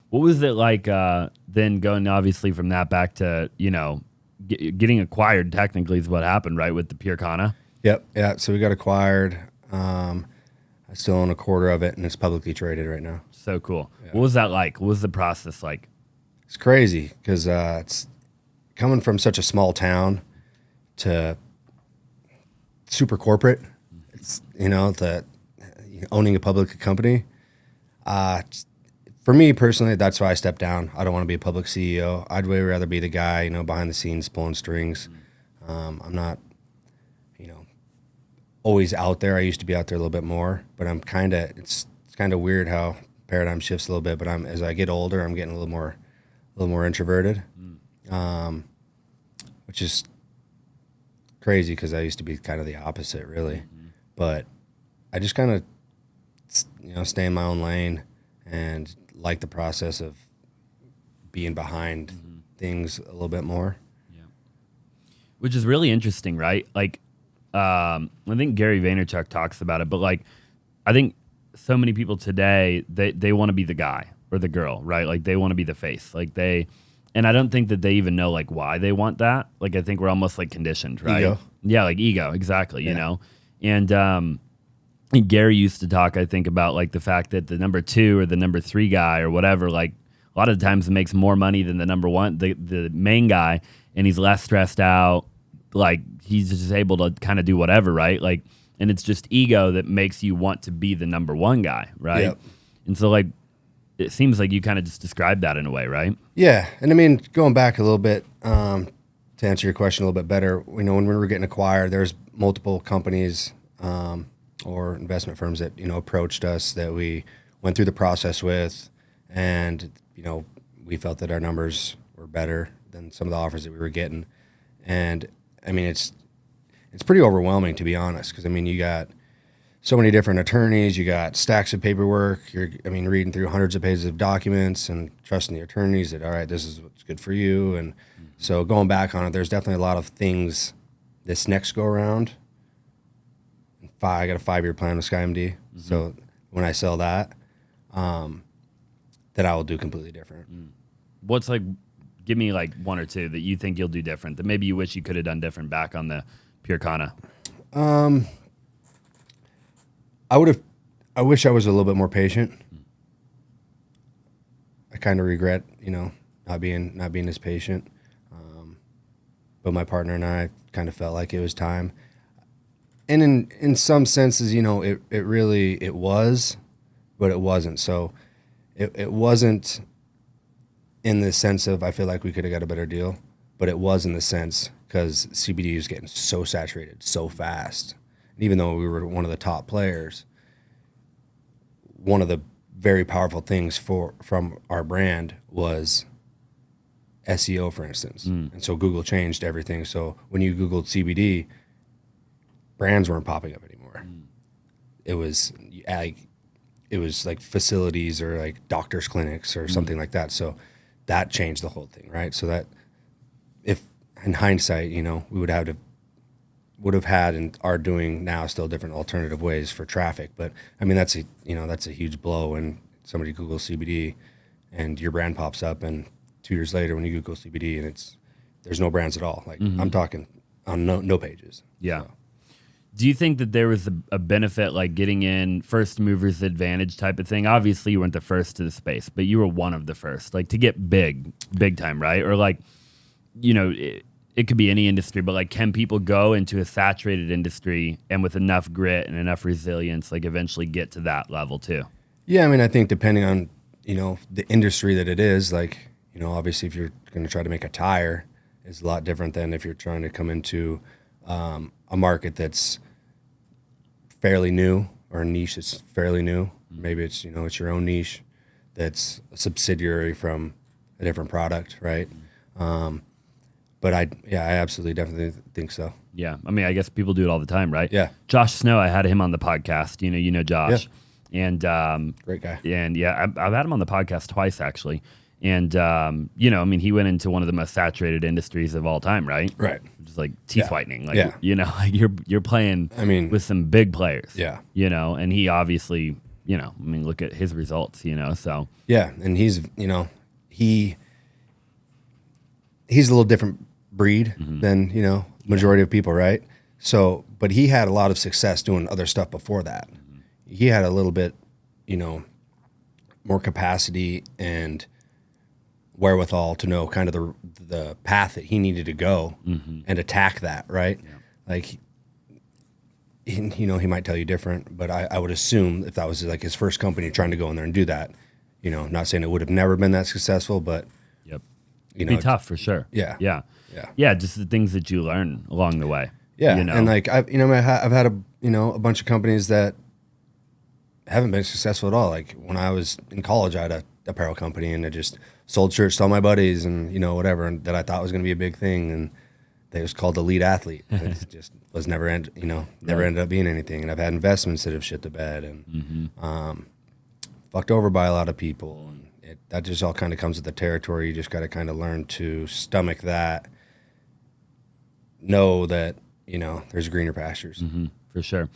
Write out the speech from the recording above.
What was it like then going obviously from that back to, getting acquired technically is what happened, right, with the PureKana? Yep. Yeah. So we got acquired. I still own a quarter of it, and it's publicly traded right now. So cool. Yeah. What was that like? What was the process like? It's crazy because it's coming from such a small town to super corporate. It's, owning a public company. For me personally, that's why I stepped down. I don't want to be a public CEO. I'd way rather be the guy, behind the scenes pulling strings. I'm not, always out there. I used to be out there a little bit more, but it's kind of weird how paradigm shifts a little bit. But as I get older, I'm getting a little more introverted, which is crazy because I used to be kind of the opposite, really. But I just kind of, stay in my own lane and like the process of being behind things a little bit more. Yeah. Which is really interesting, right? Like, I think Gary Vaynerchuk talks about it, but like, I think so many people today, they want to be the guy or the girl, right? Like they want to be the face. And I don't think that they even know like why they want that. Like, I think we're almost like conditioned, right? Ego. Yeah. Like ego. Exactly. Yeah. And, Gary used to talk, I think, about like the fact that the number 2 or the number 3 guy or whatever, like a lot of times makes more money than the number 1, the main guy, and he's less stressed out. Like he's just able to kind of do whatever, right? Like, and it's just ego that makes you want to be the number 1 guy, right? Yep. And so like, it seems like you kind of just described that in a way, right? Yeah. And I mean, going back a little bit, to answer your question a little bit better, when we were getting acquired, there's multiple companies, or investment firms that, approached us that we went through the process with, and, we felt that our numbers were better than some of the offers that we were getting. And I mean, it's pretty overwhelming, to be honest, because I mean, you got so many different attorneys, you got stacks of paperwork, reading through hundreds of pages of documents and trusting the attorneys that, all right, this is what's good for you. And so going back on it, there's definitely a lot of things this next go around. I got a 5-year plan with SkyMD. So when I sell that, that I will do completely different. What's like, give me like 1 or 2 that you think you'll do different, that maybe you wish you could have done different back on the PureKana? I wish I was a little bit more patient. I kind of regret, not being as patient. But my partner and I kind of felt like it was time. And in some senses, it was, but it wasn't. So it wasn't in the sense of I feel like we could have got a better deal, but it was in the sense because CBD was getting so saturated so fast. And even though we were one of the top players, one of the very powerful things from our brand was SEO, for instance. And so Google changed everything. So when you Googled CBD, brands weren't popping up anymore. It was like facilities or like doctors' clinics or something like that. So that changed the whole thing, right? So that if in hindsight, we would have had and are doing now still different alternative ways for traffic. But I mean, that's a huge blow when somebody Googles CBD and your brand pops up, and 2 years later when you Google CBD and there's no brands at all. Like I'm talking on no pages. Yeah. So. Do you think that there was a benefit, like getting in first movers advantage type of thing? Obviously, you weren't the first to the space, but you were one of the first, like to get big time, right? Or like, it could be any industry, but like, can people go into a saturated industry and with enough grit and enough resilience, like eventually get to that level too? Yeah, I mean, I think depending on, the industry that it is, like, obviously if you're going to try to make a tire, it's a lot different than if you're trying to come into a market that's fairly new or a niche that's fairly new. Maybe it's, it's your own niche that's a subsidiary from a different product, right? But I absolutely definitely think so. Yeah. I mean, I guess people do it all the time, right? Yeah. Josh Snow, I had him on the podcast. You know Josh. Yeah. And great guy. And yeah, I've had him on the podcast twice actually. And he went into one of the most saturated industries of all time, right? Right. Which is like teeth whitening. Like yeah. like you're playing with some big players. Yeah. And he obviously you know, I mean, look at his results, you know, so. Yeah. And he's, you know, he's a little different breed than, you know, majority of people, right? So, but he had a lot of success doing other stuff before that. He had a little bit, you know, more capacity and wherewithal to know kind of the path that he needed to go and attack that, right? Yeah. Like, you know, he might tell you different, but I would assume if that was like his first company trying to go in there and do that, you know, not saying it would have never been that successful, but Yep. you It'd know, be tough for sure. Yeah. Yeah. Yeah. Yeah. Just the things that you learn along the way. Yeah. You know? And like, I've had a bunch of companies that haven't been successful at all. Like when I was in college, I had a apparel company and I just sold shirts to all my buddies and, you know, whatever, and that I thought was going to be a big thing. And they was called the lead athlete. It just was never ended up being anything. And I've had investments that have shit the bed and fucked over by a lot of people. And that just all kind of comes with the territory. You just got to kind of learn to stomach that, know that, you know, there's greener pastures. For sure.